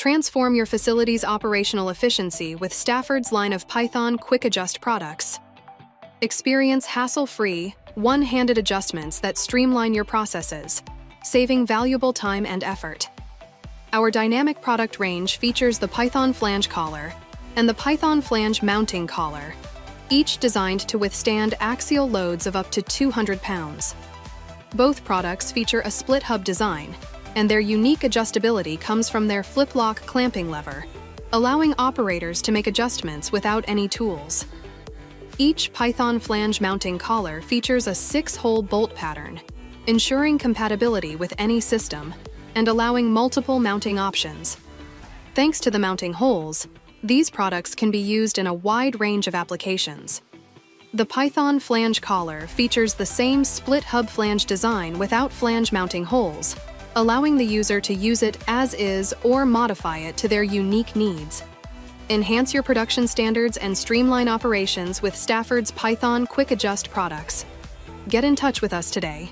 Transform your facility's operational efficiency with Stafford's line of Python Quick Adjust products. Experience hassle-free, one-handed adjustments that streamline your processes, saving valuable time and effort. Our dynamic product range features the Python Flange Collar and the Python Flange Mounting Collar, each designed to withstand axial loads of up to 200 pounds. Both products feature a split hub design, and their unique adjustability comes from their flip-lock clamping lever, allowing operators to make adjustments without any tools. Each Python Flange Mounting Collar features a 6-hole bolt pattern, ensuring compatibility with any system and allowing multiple mounting options. Thanks to the mounting holes, these products can be used in a wide range of applications. The Python Flange Collar features the same split hub flange design without flange mounting holes, allowing the user to use it as is or modify it to their unique needs. Enhance your production standards and streamline operations with Stafford's Python Quick Adjust products. Get in touch with us today.